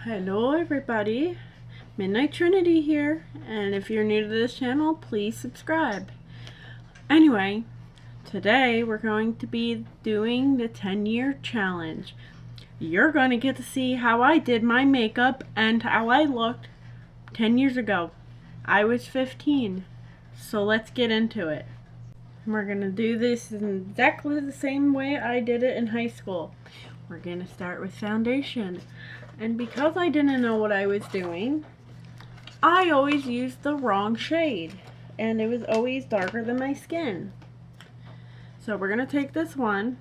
Hello everybody, Midnight Trinity here, and if you're new to this channel, please subscribe. Anyway, today we're going to be doing the 10-year challenge. You're going to get to see how I did my makeup and how I looked 10 years ago. I was 15, so let's get into it. We're going to do this in exactly the same way I did it in high school. We're going to start with foundation. And because I didn't know what I was doing, I always used the wrong shade. And it was always darker than my skin. So we're going to take this one.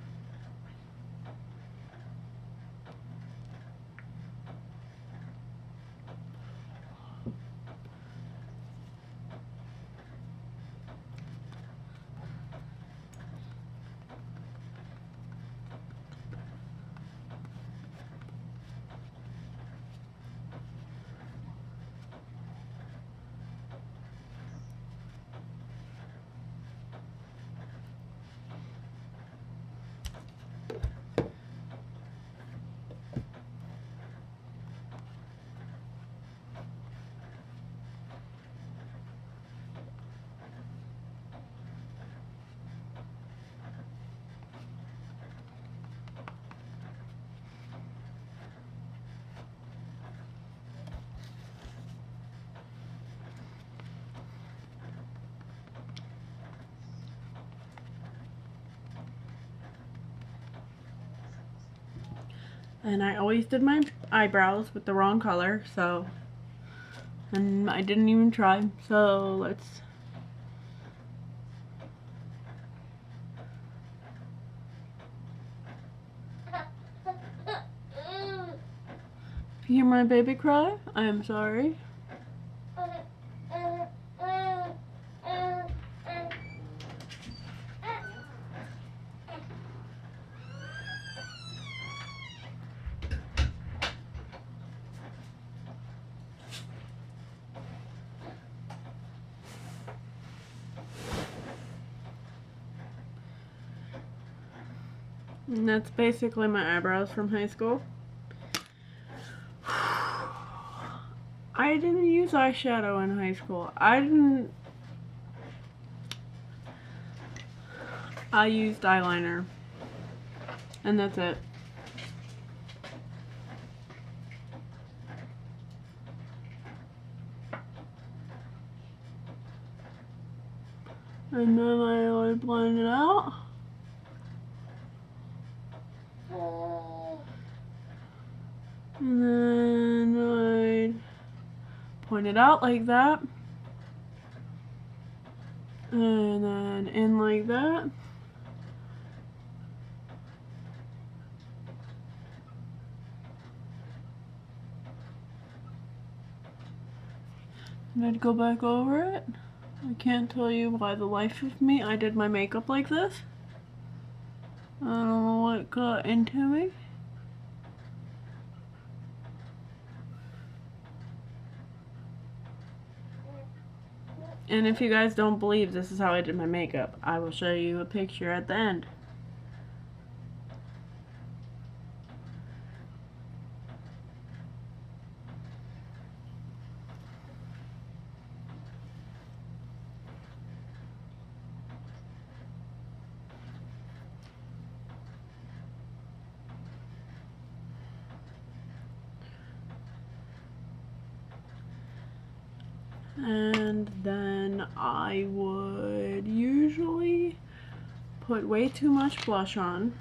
And I always did my eyebrows with the wrong color, and I didn't even try, so let's... If you hear my baby cry, I am sorry. And that's basically my eyebrows from high school. I didn't use eyeshadow in high school. I used eyeliner. And that's it. And then I always blend it out. And then I'd point it out like that. And then in like that. And I'd go back over it. I can't tell you by the life of me I did my makeup like this. I don't know what got into me. And if you guys don't believe this is how I did my makeup, I will show you a picture at the end. And then I would usually put way too much blush on.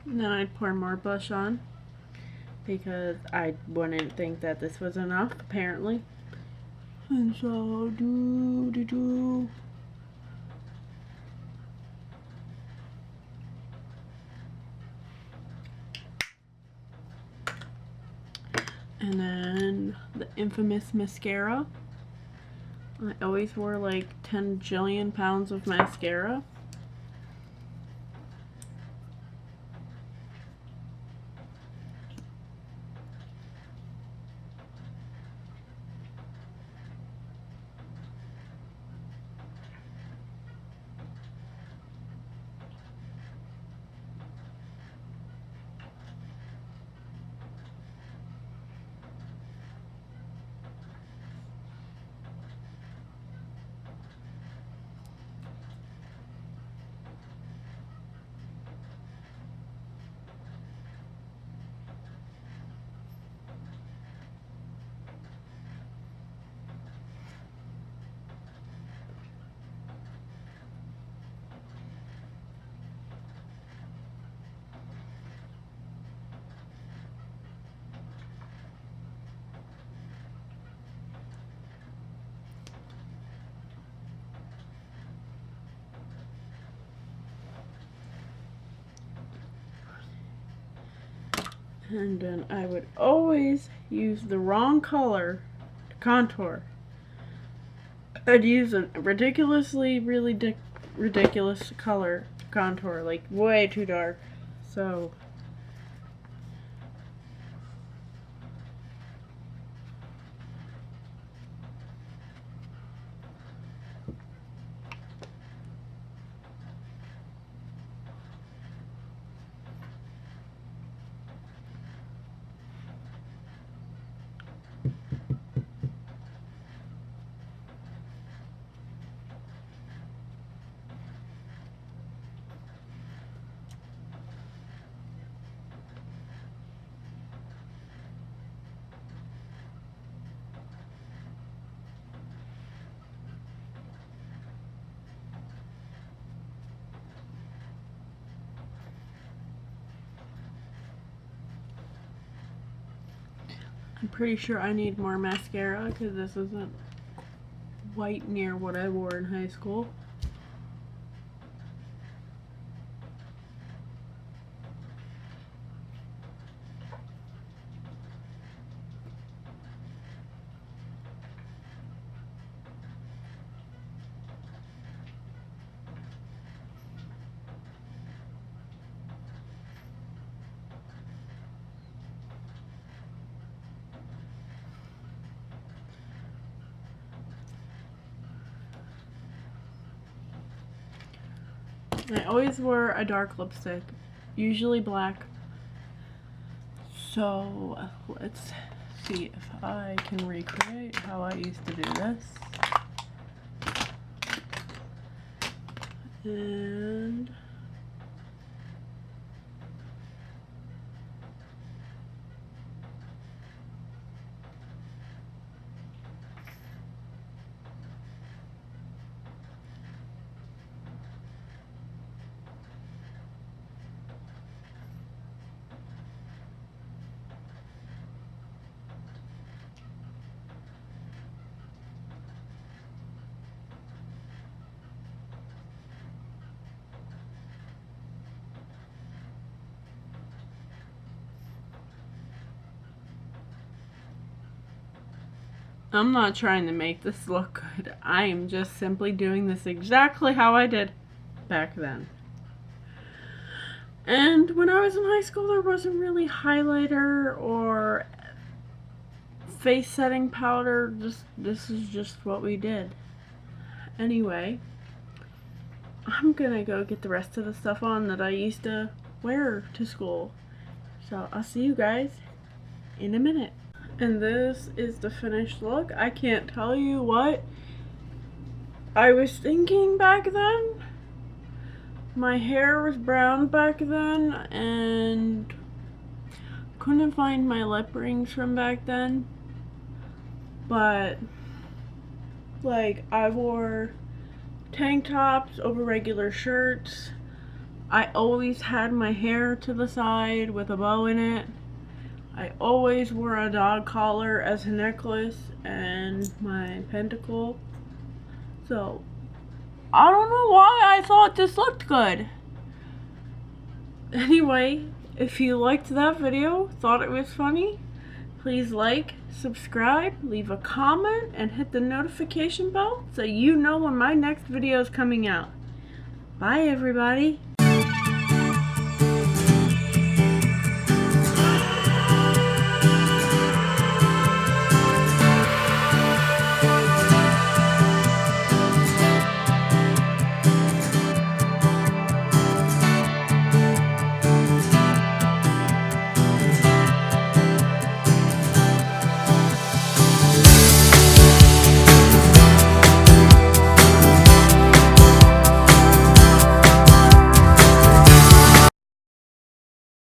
And then I'd pour more blush on, because I wouldn't think that this was enough, apparently. And so, do. And then the infamous mascara. I always wore like 10 jillion pounds of mascara. And then I would always use the wrong color to contour. I'd use a ridiculously, ridiculous color to contour, like way too dark. So I'm pretty sure I need more mascara because this isn't quite near what I wore in high school. I always wore a dark lipstick, usually black. So let's see if I can recreate how I used to do this. And I'm not trying to make this look good. I am just simply doing this exactly how I did back then. And when I was in high school, there wasn't really highlighter or face setting powder. This is just what we did. Anyway, I'm gonna go get the rest of the stuff on that I used to wear to school. So I'll see you guys in a minute. And this is the finished look. I can't tell you what I was thinking back then. My hair was brown back then, and couldn't find my lip rings from back then. But, like, I wore tank tops over regular shirts. I always had my hair to the side with a bow in it. I always wore a dog collar as a necklace and my pentacle. So, I don't know why I thought this looked good. Anyway, if you liked that video, thought it was funny, please like, subscribe, leave a comment, and hit the notification bell so you know when my next video is coming out. Bye, everybody.